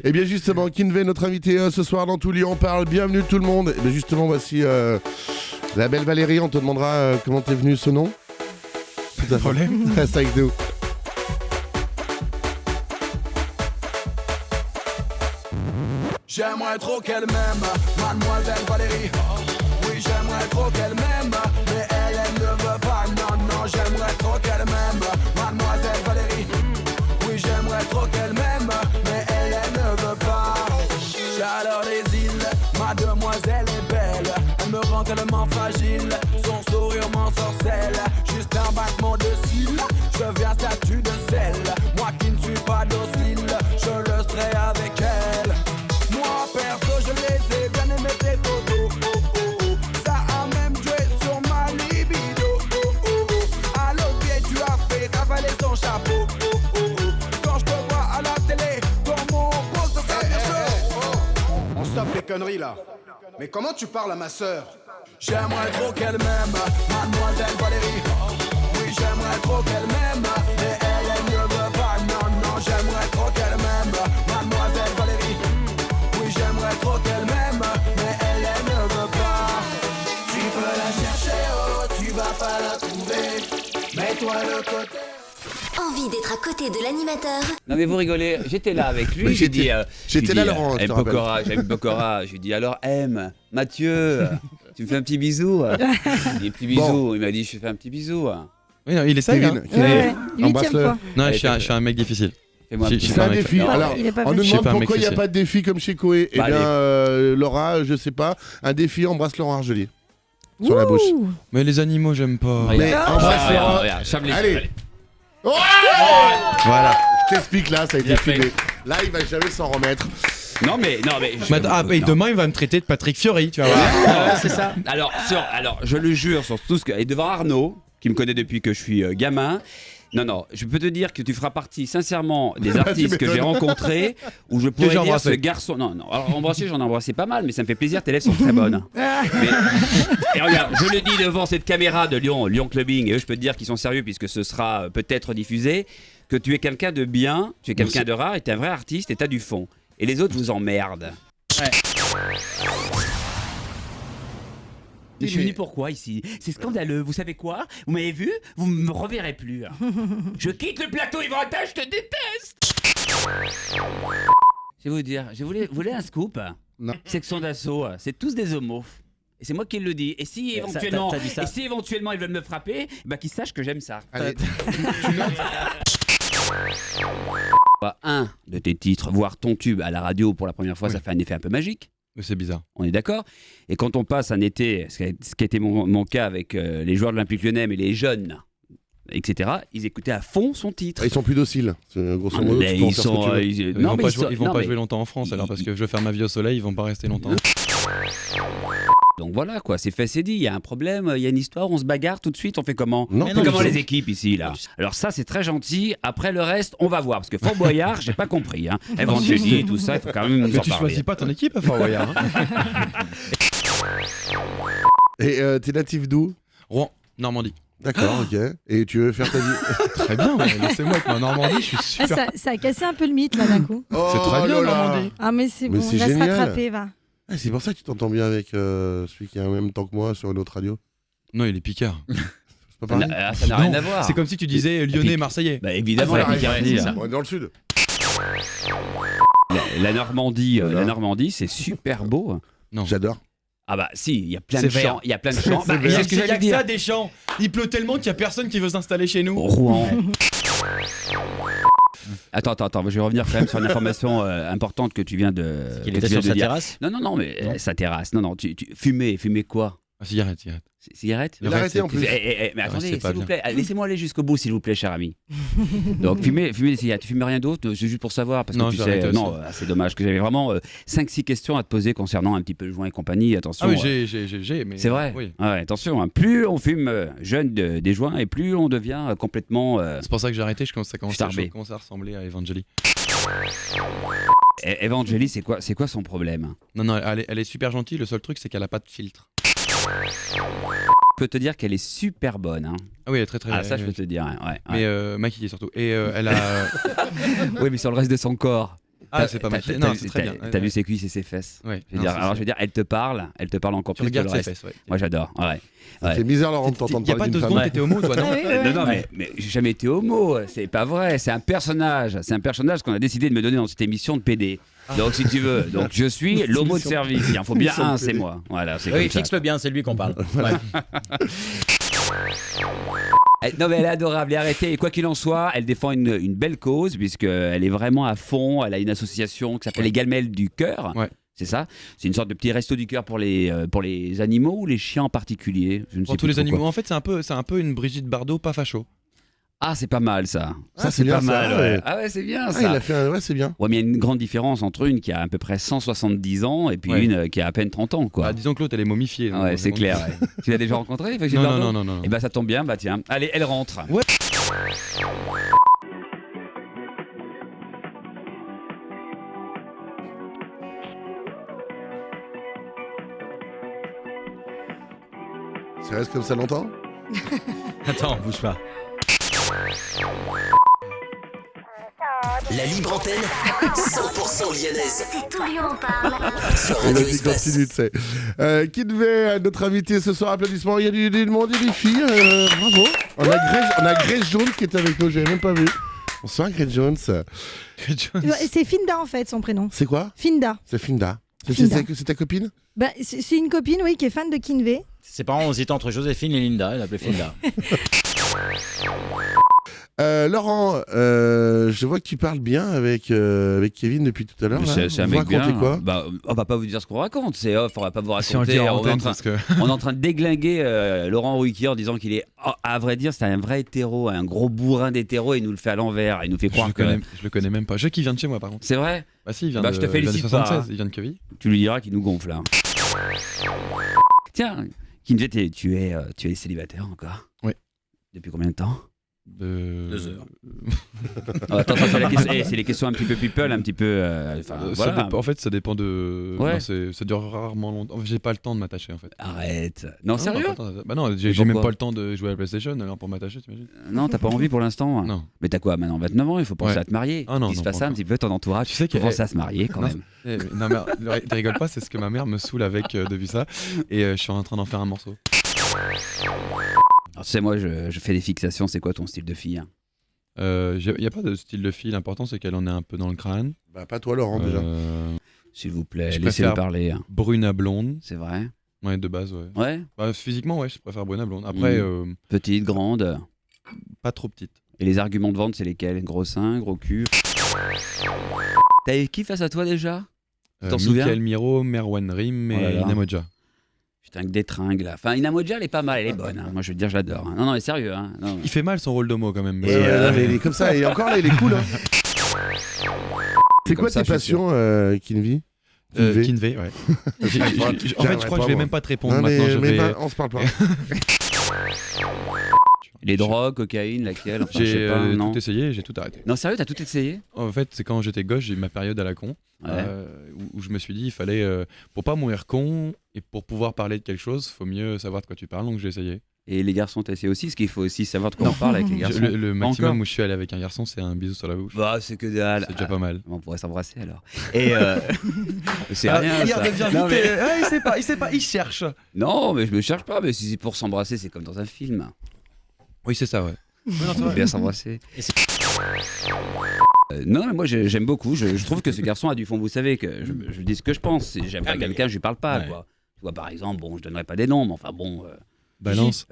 Et bien justement, Kinvey, notre invité ce soir dans Tout Lyon parle. Bienvenue tout le monde. Et bien justement, voici la belle Valérie. On te demandera comment t'es venu ce nom. Pas de problème. Reste avec nous. J'aimerais trop qu'elle m'aime, mademoiselle Valérie. Oui, j'aimerais trop qu'elle m'aime, mais elle ne veut pas. Non, non, j'aimerais trop qu'elle m'aime, mademoiselle Valérie. Oui, j'aimerais trop qu'elle m'aime, mais elle ne veut pas. Chaleur des îles, mademoiselle est belle. Elle me rend tellement fragile, son sourire m'ensorcelle. Juste un battement de cils, je deviens statue de sel. Moi qui ne suis pas docile, je le serai avec elle. Moi perso je les ai bien aimé tes photos, oh, oh, oh. Ça a même joué sur ma libido, oh, oh, oh. À l'autre pied tu as fait ravaler son chapeau, oh, oh, oh. Quand je te vois à la télé, dans mon poste de bien chaud. On stoppe les conneries là. Mais comment tu parles à ma sœur? J'aimerais trop qu'elle m'aime, mademoiselle Valérie. Oui, j'aimerais trop qu'elle m'aime, mais elle ne veut pas. Non, non, j'aimerais trop qu'elle m'aime, mademoiselle Valérie. Oui, j'aimerais trop qu'elle m'aime, mais elle ne veut pas. Tu peux la chercher, oh, tu vas pas la trouver. Mets-toi de côté. Envie d'être à côté de l'animateur? Non mais vous rigolez, j'étais là avec lui, Oui, j'ai dit... j'étais là, Laurent, je te Pokora, j'ai vu Pokora, je lui ai dit alors Mathieu, tu me fais un petit bisou? Il dit petit bisou, Bon. il m'a dit je te fais un petit bisou. Oui, non, il essaye. Kevin, Hein. Kevin, 8e embrasse-le. fois. Non, je suis un mec difficile. Fais-moi un J'ai- petit j'ai C'est pas un un mec défi. Non, Alors, il est pas on nous venu. Je suis demande pas un mec pourquoi il n'y a facile. pas de défi comme chez Koé. Eh Bah, bien, allez. Laura, je sais pas, un défi, embrasse Laurent Argelier. Sur la bouche. Ouh. Mais les animaux, j'aime pas. Mais embrasse Laurent. Allez. Oh Voilà. Je t'explique là, ça a été Bien fait. filmé. Là, il va jamais s'en remettre. Non mais... Et demain, il va me traiter de Patrick Fiori, tu vas voir. c'est ça. Alors, je le jure sur tout ce que... Et devant Arnaud, qui me connaît depuis que je suis gamin... Non, je peux te dire que tu feras partie sincèrement des artistes que j'ai rencontrés où je pourrais j'ai dire embrassé. ce garçon... Non, alors embrasser, j'en ai embrassé pas mal, mais ça me fait plaisir, tes lèvres sont très bonnes. Et regarde, je le dis devant cette caméra de Lyon Clubbing, et eux je peux te dire qu'ils sont sérieux puisque ce sera peut-être diffusé, que tu es quelqu'un de bien, tu es quelqu'un de rare, et tu es un vrai artiste et tu as du fond. Et les autres vous emmerdent. Je suis venu pourquoi ici? C'est scandaleux, vous savez quoi? Vous m'avez vu? Vous me reverrez plus. Je quitte le plateau Yvonne, je te déteste. Je vais vous dire, vous voulez un scoop? Non. Section d'assaut, c'est tous des homos. Et c'est moi qui le dis. Et si éventuellement ils veulent me frapper, bah qu'ils sachent que j'aime ça. Allez. Un de tes titres, voire ton tube à la radio pour la première fois, Oui. ça fait un effet un peu magique. C'est bizarre. On est d'accord? Et quand on passe un été, ce qui a été mon cas avec les joueurs de l'Olympique Lyonnais, mais les jeunes, etc., ils écoutaient à fond son titre. Ils sont plus dociles. C'est, grosso modo, Mais tu peux en ils faire ce que sont. tu veux. Ils vont pas jouer longtemps en France, alors parce que je veux faire ma vie au soleil, ils vont pas rester longtemps. Donc voilà quoi, c'est fait, c'est dit. Il y a un problème, il y a une histoire, on se bagarre tout de suite, on fait comment? Non, On fait pas du comment tout. les équipes ici là? Alors ça c'est très gentil. Après le reste, on va voir parce que Fort Boyard, j'ai pas compris. Hein. Evangélie, tout ça, il faut quand même nous Mais en tu parler. choisis pas ton équipe à Fort Boyard. Hein. Et t'es natif d'où? Rouen, Normandie. D'accord, ok. Et tu veux faire ta vie? Très bien, ouais, laissez-moi avec ma Normandie, je suis Ah, super. ça a cassé un peu le mythe là d'un coup. C'est très bien, là là. Normandie. Ah mais c'est Mais bon, c'est il va se génial. rattraper, va. Ah, c'est pour ça que tu t'entends bien avec celui qui a en même temps que moi sur une autre radio. Non, il est picard. C'est pas pareil? Ça n'a rien Non, à voir. C'est comme si tu disais lyonnais, marseillais. Bah évidemment, Ah, la ça Picardie. arrive, on est dans le sud. La Normandie, Voilà. c'est super beau. J'adore. Ah bah si, il y a plein C'est de vert. champs, il y a plein de champs. Bah, Il y a c'est ce que j'allais que dire. ça des champs. Il pleut tellement qu'il y a personne qui veut s'installer chez nous. Rouen. Attends, je vais revenir quand même sur une information importante que tu viens de. Il que était tu viens sur de sa dire. terrasse. Non, mais sa terrasse. Non, fumer quoi? Ah, cigarette. Cigarette? Il a arrêté en plus. Mais attendez, c'est pas s'il vous bien. plaît, laissez-moi aller jusqu'au bout, s'il vous plaît, cher ami. Donc, fumer des cigarettes. Tu fumes rien d'autre? C'est juste pour savoir, parce Non, que tu j'arrête sais. aussi. Non, c'est dommage que j'avais vraiment 5-6 questions à te poser concernant un petit peu le joint et compagnie. Attention. Ah oui, j'ai, mais... C'est vrai. Oui. Ouais, attention, hein. Plus on fume jeune des joints et plus on devient complètement. C'est pour ça que j'ai arrêté, ça commence Starbé. à ressembler à Evangélie. Evangélie, c'est quoi son problème? Non, elle est super gentille, le seul truc c'est qu'elle a pas de filtre. Je peux te dire qu'elle est super bonne. Hein. Ah oui, elle est très très Ah, ça, je peux te dire. Ouais. Mais maquillée surtout. Et elle a. Oui, mais sur le reste de son corps. Ah, c'est pas mal. Non, c'est très bien. T'as vu ses cuisses et ses fesses. Ouais. Je veux dire, elle te parle encore Tu plus que le regardes ses reste. fesses, ouais. Moi, j'adore. Ouais. Ça fait misère, Laurent, de t'entendre Il y a parler pas d'une 2 femme. secondes, t'étais homo, toi, non? Non, mais j'ai jamais été homo, c'est pas vrai, c'est un personnage qu'on a décidé de me donner dans cette émission de PD. Donc si tu veux, donc je suis l'homo de service, il en faut bien un, c'est moi. Voilà, c'est Oui, comme ça. fixe-le bien, c'est lui qu'on parle. Ouais. Non mais elle est adorable, et arrêtez, et quoi qu'il en soit, elle défend une belle cause, puisqu'elle est vraiment à fond, elle a une association qui s'appelle les Gamelles du Cœur. Ouais. C'est ça. C'est une sorte de petit resto du cœur pour les animaux ou les chiens en particulier. Je ne sais Pour tous plus les trop animaux. quoi. En fait, c'est un peu une Brigitte Bardot pas facho. Ah, c'est pas mal ça. Ah, C'est bien pas ça, mal. ouais. Ouais. Ah ouais, c'est bien Ah, ça. il a fait un... Ouais, c'est bien. Ouais, mais il y a une grande différence entre une qui a à peu près 170 ans et puis Ouais. une qui a à peine 30 ans, quoi. Bah, disons que l'autre, elle est momifiée. donc, Ouais, c'est bon. clair. Ouais. Tu l'as déjà rencontré, Brigitte Non, Bardot non, non, non. Eh ben, ça tombe bien. Bah tiens, allez, elle rentre. Ouais. Ça reste comme ça longtemps? Attends, bouge pas. La libre antenne, 100% lyonnaise. C'est tout Lyon en parle. Sur Et Radio vas-y, Espace. continue, tu sais. Qui devait notre invité ce soir? Applaudissements. Il y a du monde, il y a des filles. Bravo. On a Grace Jones qui est avec nous, j'avais même pas vu. Bonsoir, Grace Jones. C'est Finda en fait son prénom. C'est quoi? Finda. C'est Finda. Finda. C'est ta copine? Bah, c'est une copine, oui, qui est fan de Kinvey. Ses parents hésitent entre Joséphine et Linda, elle l'appelait Finda. Laurent, je vois que tu parles bien avec Kevin depuis tout à l'heure. là. C'est un Vous mec racontez bien. quoi? Bah, on va pas vous dire ce qu'on raconte, c'est off, on va pas vous Si on le raconter. dit en On est en antenne, train- parce que... On est en train de déglinguer Laurent Ruquier en disant qu'il est, à vrai dire, c'est un vrai hétéro, un gros bourrin d'hétéro, et il nous le fait à l'envers, il nous fait croire que. Je le connais même pas. Je sais qu'il vient de chez moi, par contre. C'est vrai. Bah si, il vient Bah, de je te félicite il vient de pas, 76, hein. il vient de Quevilly. Tu lui diras qu'il nous gonfle là. Tiens, Kinvey, tu es célibataire encore? Oui. Depuis combien de temps? 2 heures. Attends, ça, c'est les questions un petit peu people, un petit peu. Voilà. En fait, ça dépend de... Ouais. Non, ça dure rarement longtemps. J'ai pas le temps de m'attacher, en fait. Arrête. Non, sérieux? pas le temps. Bah non, j'ai pourquoi même pas le temps de jouer à la PlayStation, alors pour m'attacher, t'imagines? Non, t'as pas envie pour l'instant? Non. Mais t'as quoi maintenant? 29 ans, il faut penser Ouais. à te marier. Ah non, Il se non, passe pas ça un encore. petit peu ton entourage. Tu sais faut que- penser à se marier quand Non, même. Non, mais tu rigoles pas, c'est ce que ma mère me saoule avec depuis ça. Et je suis en train d'en faire un morceau. Alors, tu sais, moi, je fais des fixations. C'est quoi ton style de fille? Il n'y a pas de style de fille, l'important c'est qu'elle en ait un peu dans le crâne. Bah, pas toi, Laurent, déjà. S'il vous plaît, Je laissez-le préfère- parler. Brune à blonde. C'est vrai? Ouais, de base, ouais. Ouais. Bah, physiquement, ouais, je préfère brune à blonde. Après, Petite, grande. pas trop petite. Et les arguments de vente, c'est lesquels? Gros sein, gros cul. T'as eu qui face à toi déjà? Tu t'en souviens? Michael Miro, Merwan Rim Oh là et là. Inamoja. Putain, que des tringles là. Enfin, Inamoja, elle est pas mal, elle est bonne. Hein. Moi, je veux dire, je l'adore. Hein. Non, mais sérieux. Hein. Non. Il fait mal son rôle d'homo quand même. Ouais, ouais, non, mais il est comme ça, et encore là, il est cool. Hein. C'est quoi Comme ça, tes je suis sûr. passions, Kinvey? Kinvey, ouais. En fait, je crois que je vais même pas te répondre Non, mais, maintenant. mais pas- on se parle pas. Les drogues, cocaïne, laquelle? Enfin, je J'ai sais pas, non. tout essayé, j'ai tout arrêté. Non, sérieux, t'as tout essayé? En fait, c'est quand j'étais gauche, j'ai eu ma période à la con, Ouais. où je me suis dit, il fallait, pour pas mourir con et pour pouvoir parler de quelque chose, faut mieux savoir de quoi tu parles, donc j'ai essayé. Et les garçons, t'as essayé aussi? Parce qu'il faut aussi savoir de quoi on parle avec les garçons. Le Pas maximum encore où je suis allé avec un garçon, c'est un bisou sur la bouche. Bah, c'est que dalle. C'est déjà pas mal. On pourrait s'embrasser alors. Et c'est rien. il ça. revient Non, vite. mais... Il sait pas, il cherche. non, mais je me cherche pas. Mais si c'est pour s'embrasser, c'est comme dans un film. Oui, c'est ça, ouais. On bien s'embrasser. Non, mais moi j'aime beaucoup. Je trouve que ce garçon a du fond. Vous savez que je dis ce que je pense. Si j'aime pas quelqu'un, je lui parle pas. Ouais. Quoi. Tu vois, par exemple, bon, je donnerai pas des noms, mais enfin bon. Balance.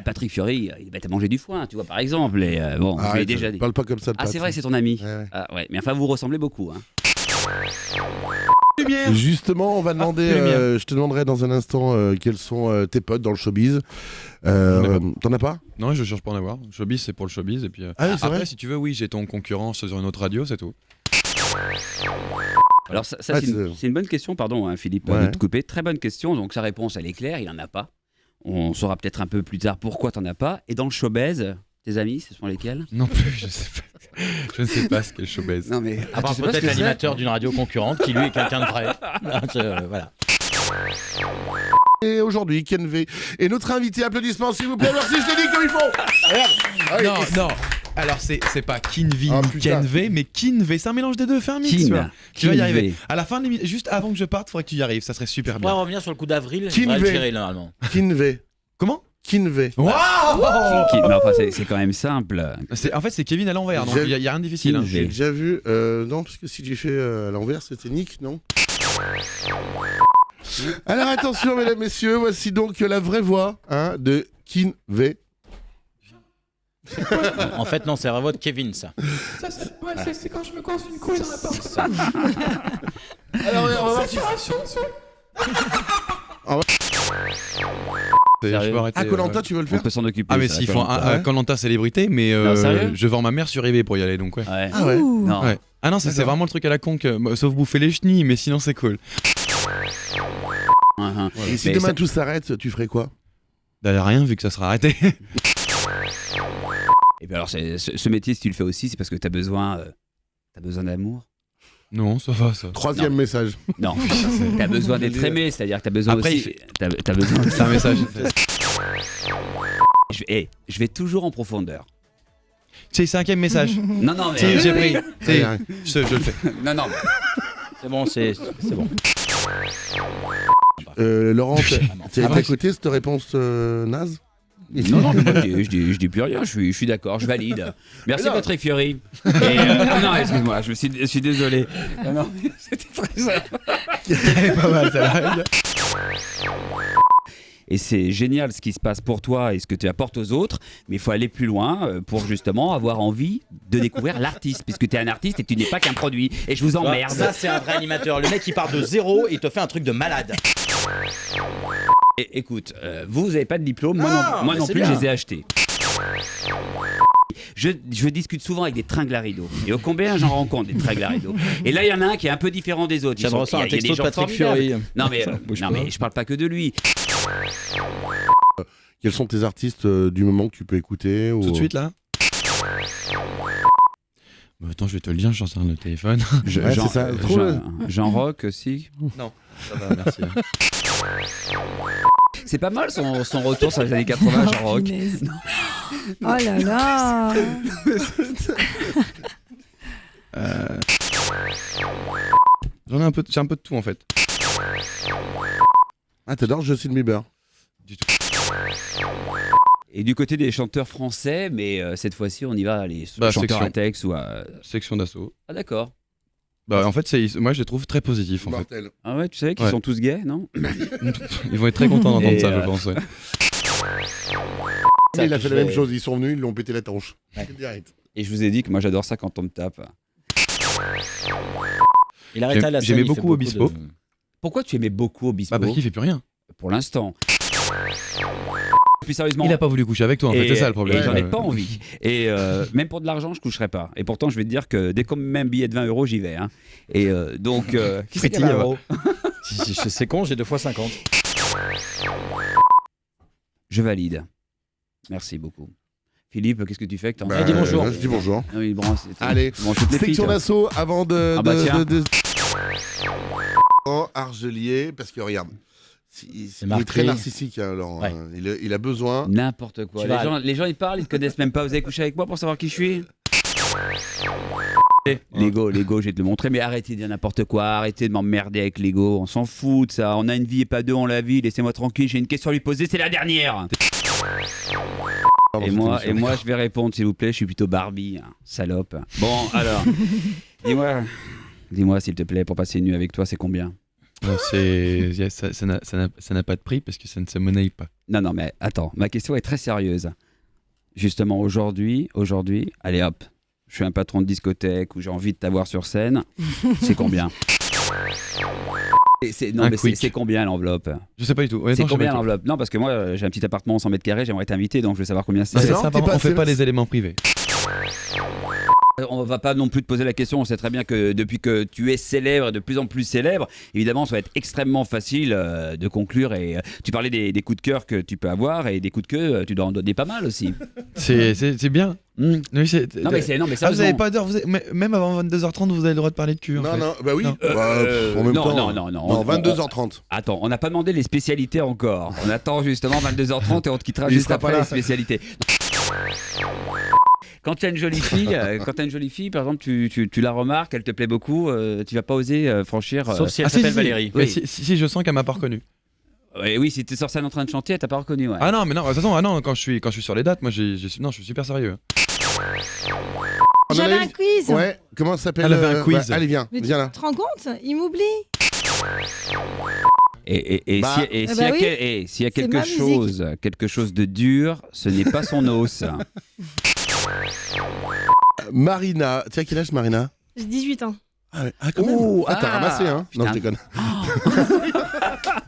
Patrick Fiori, il va te manger du foin, tu vois, par exemple. Et bon, je lui ai Arrête, déjà dit. parle pas comme ça de Ah, c'est Patrick. vrai, c'est ton ami. Ouais, ouais. Ah, ouais. Mais enfin, vous ressemblez beaucoup. Hein. Justement, on va demander. lumière. Je te demanderai dans un instant quels sont tes potes dans le showbiz. T'en as pas? Non, je cherche pas en avoir. Showbiz, c'est pour le showbiz. Et puis, Ah oui, c'est après, vrai. si tu veux, oui, j'ai ton concurrent sur une autre radio, c'est tout. Alors, ça Ah, c'est une bonne question, pardon, hein, Philippe, Ouais. de te couper. Très bonne question. Donc, sa réponse, elle est claire, il en a pas. On saura peut-être un peu plus tard pourquoi t'en as pas. Et dans le showbiz, tes amis, ce sont lesquels? Non plus, je sais pas. Je ne sais pas ce qu'est le showbiz. Non, mais. À part tu sais pas ce peut-être que c'est l'animateur d'une radio concurrente qui lui est quelqu'un de vrai. Voilà. Et aujourd'hui, Kinvey. Et notre invité, applaudissements s'il vous plaît. Merci, je te dis comme il faut. Regarde. Ah oui. Non, Alors c'est pas Kinvi Ah, ni putain. Kenve, mais Kinve. C'est un mélange des deux. Fais un mix. Tu vois. Tu vas y Kinve. arriver. À la fin de l'émission, juste avant que je parte, faudrait que tu y arrives. Ça serait super On va bien. revenir sur le coup d'avril. Kinvé. On va le tirer normalement. Kinve. Comment? Kinve. Waouh! Mais enfin, c'est quand même simple. En fait, c'est Kevin à l'envers, donc J'ai- il y a rien de difficile. Hein. J'ai déjà vu. Non, parce que si tu fais à l'envers, c'était Nick, non? Alors attention, mesdames, messieurs, voici donc la vraie voix de Kinve. En fait, non, c'est la voix de Kevin, ça. C'est quand je me coince une couille dans la porte. Alors, on va voir. Je peux arrêter, Ah, Koh-Lanta, tu veux le On faire? peut s'en occuper. Ah mais ça, s'ils la font Koh-Lanta. un Koh-Lanta célébrité, mais Non, sérieux je vends ma mère sur eBay pour y aller, donc ouais. Ouais. Ah ouais. Ouh. Non. Ouais. Ah non, c'est D'accord. vraiment le truc à la con que, sauf bouffer les chenilles, mais sinon c'est cool. Uhum. Et si Mais demain ça- tout s'arrête, tu ferais quoi? D'ailleurs rien vu que ça sera arrêté. Et puis alors, ce métier, si tu le fais aussi, c'est parce que t'as besoin d'amour. Non, ça va ça. Troisième message. Non, t'as besoin d'être aimé, c'est-à-dire que t'as besoin Après, aussi. T'as besoin. C'est un message. Je vais toujours en profondeur. C'est cinquième message. Non, non, mais. Si, j'ai pris. Si, Ouais. je le fais. Non, non. C'est bon, c'est bon. Laurent, t'as Après, écouté cette réponse naze? Non, non, mais moi, je dis plus rien, je suis d'accord, je valide. Merci, Alors- Patrick Fiori. Non, excuse-moi, je suis désolé. Non, non, c'était très simple. Pas mal ça. Et c'est génial ce qui se passe pour toi et ce que tu apportes aux autres, mais il faut aller plus loin pour justement avoir envie de découvrir l'artiste, puisque tu es un artiste et tu n'es pas qu'un produit. Et je vous emmerde. Ça, c'est un vrai animateur. Le mec, il part de zéro et il te fait un truc de malade. Et, écoute, vous n'avez pas de diplôme, moi Ah, non mais c'est plus, bien. je les ai achetés. Je discute souvent avec des tringles à rideaux. Et au combien j'en rencontre des tringles à rideaux. Et là, il y en a un qui est un peu différent des autres. J'aimerais ça un il y a des texto de gens Patrick formidables. Fiori. Non, mais, bouge non, pas. mais je parle pas que de lui. Quels sont tes artistes du moment que tu peux écouter ou... Tout de suite là. Bah, attends, je vais te le dire, je suis en train de le téléphone. Ouais, c'est ça. Jean Rock aussi. Non, ça va, merci. C'est pas mal son retour sur les années 80, Jean Rock. Punaise. Oh là là. J'en ai un peu, j'ai un peu de tout en fait. Ah, t'adores Justin Bieber? Du tout. Et du côté des chanteurs français, mais cette fois-ci, on y va les Bah, chanteurs section. à texte ou à... Section d'assaut. Ah d'accord. Bah en fait, moi je les trouve très positifs en fait. Mortel. Ah ouais, tu savais qu'ils Ouais. sont tous gays, non? Ils vont être très contents d'entendre Et, ça, je pense. Ouais. Il a fait la je même vais- chose, ils sont venus, ils l'ont pété la tronche. Ouais. Direct. Et je vous ai dit que moi j'adore ça quand on me tape. Il arrête à la scène, J'aimais il fait beaucoup Obispo. de- Pourquoi tu aimais beaucoup Obispo? Bah parce qu'il fait plus rien. Pour l'instant. Plus sérieusement. Il a pas voulu coucher avec toi en fait, c'est ça le problème. Et j'en ai pas envie. Et même pour de l'argent, je coucherai pas. Et pourtant, je vais te dire que dès qu'on me met un billet de 20 €, j'y vais. Hein. Et donc, qui c'est qui a Frétille, 20 va. euros? C'est con, j'ai 2 fois 50. Je valide. Merci beaucoup. Philippe, qu'est-ce que tu fais que t'en Bah, dis bonjour. Je dis bonjour. Ah oui, bon, c'est- Allez, bon, toutes les filles, section toi. d'assaut avant de... Ah bah tiens. Oh, Argelier, parce que regarde, il est marqué. très narcissique, hein, Laurent. Ouais. hein. Il a besoin... N'importe quoi. Tu Les vas gens, les gens, ils parlent, ils te connaissent même pas. Vous avez couché avec moi pour savoir qui je suis? L'ego, je vais te le montrer, mais arrêtez de dire n'importe quoi, arrêtez de m'emmerder avec l'ego, on s'en fout de ça, on a une vie et pas deux, on la vit, laissez-moi tranquille, j'ai une question à lui poser, c'est la dernière. Pardon, Et cette moi, émission. je vais répondre, s'il vous plaît, je suis plutôt Barbie, hein, salope. Bon, alors, dis-moi, s'il te plaît, pour passer une nuit avec toi, c'est combien? Ça n'a pas de prix parce que ça ne se monnaie pas. Non, mais attends, ma question est très sérieuse. Justement, aujourd'hui, allez hop, je suis un patron de discothèque où j'ai envie de t'avoir sur scène, c'est combien? Non, Un mais quick. c'est combien l'enveloppe? Je sais pas du tout. C'est Honnêtement, je sais combien pas du tout. l'enveloppe? Non, parce que moi, j'ai un petit appartement 100 mètres carrés, j'aimerais t'inviter, donc je veux savoir combien c'est. Bah, Non, ça, t'es pas- on fait c'est- pas les éléments privés. On va pas non plus te poser la question, on sait très bien que depuis que tu es célèbre et de plus en plus célèbre, évidemment ça va être extrêmement facile de conclure et tu parlais des coups de cœur que tu peux avoir et des coups de queue, tu dois en donner pas mal aussi. C'est bien. Hmm. Oui, Non mais Ah, vous avez sérieusement. pas d'heure, même avant 22h30, vous avez le droit de parler de cul. en Non, fait. non, bah oui. Non. Bah, en même non, temps. non. Non, 22h30. Attends, on n'a pas demandé les spécialités encore. On attend justement 22h30 et on te quittera Il juste sera pas après là. les spécialités. Quand tu as une jolie fille, par exemple, tu la remarques, elle te plaît beaucoup, tu vas pas oser franchir. Sauf si elle s'appelle Valérie. Mais Oui. si je sens qu'elle m'a pas reconnu. Oui, si t'es sur scène en train de chanter, elle t'a pas reconnu. Ouais. Ah non, mais non, de toute façon, quand je suis sur les dates, moi, non, je suis super sérieux. On en J'avais a un une- quiz. Ouais, comment ça s'appelle Elle avait un quiz. Allez, viens, Mais tu viens là. te rends compte? Il m'oublie. Et Bah. s'il bah y a oui. s'il y a C'est ma quelque chose de dur, ce n'est pas son os. Marina. Tu as quel âge, Marina? J'ai 18 ans. Ah, ouais. Ah, quand même. Ouh, Ah, t'as ah, ramassé, hein? Non, je putain. déconne.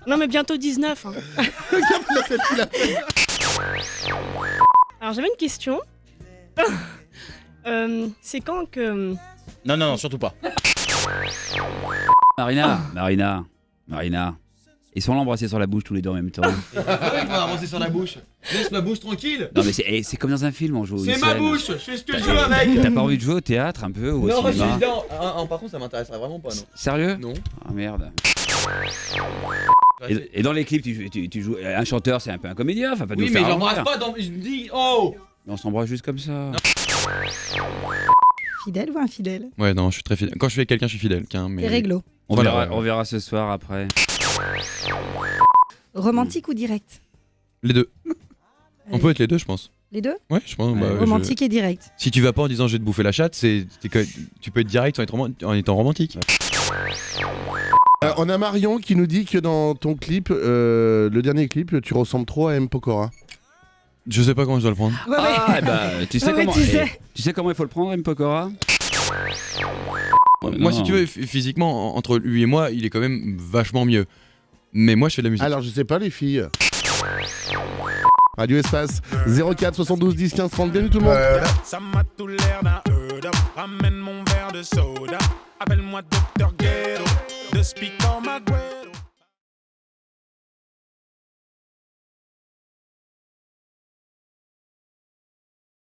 Non, mais bientôt 19. Hein. Alors, j'avais une question. C'est quand que. Non, surtout pas. Marina. Ils sont là embrassés sur la bouche tous les deux en même temps. On va avancer sur la bouche. Laisse ma bouche tranquille. Non mais c'est comme dans un film, on joue. une scène. je fais ce que je veux avec. T'as pas envie de jouer au théâtre un peu ou au cinéma? Par contre, ça m'intéresserait vraiment pas, non. Sérieux? Non. Ah merde. Et dans les clips, tu joues un chanteur, c'est un peu un comédien, enfin pas de Oui, nous mais faire j'embrasse rire. pas dans. Je me dis, oh. On s'embrasse juste comme ça. Fidèle ou infidèle? Ouais, non, je suis très fidèle. Quand je suis avec quelqu'un, je suis fidèle. Mais... T'es réglo. On Voilà, verra, ouais. on verra ce soir après. Romantique ou direct? Les deux. On Allez. peut être les deux, je pense. Les deux? Ouais, je pense. bah, Romantique et direct. Si tu vas pas en disant je vais te bouffer la chatte, tu peux être direct en étant romantique. On a Marion qui nous dit que dans ton clip, le dernier clip, tu ressembles trop à M. Pokora. Je sais pas comment je dois le prendre. Ouais, ouais. Ah, bah, tu sais Ouais, comment. tu sais. Tu sais comment il faut le prendre, M. Pokora? Moi, si tu veux, physiquement, entre lui et moi, il est quand même vachement mieux. Mais moi, je fais de la musique. Alors, je sais pas, les filles. Radio Espace 04 72 10 15 30. Bienvenue tout le monde. Ça m'a tout l'air d'un up. Ramène mon verre de soda. Appelle-moi Dr. Ghetto. De Speak on my way.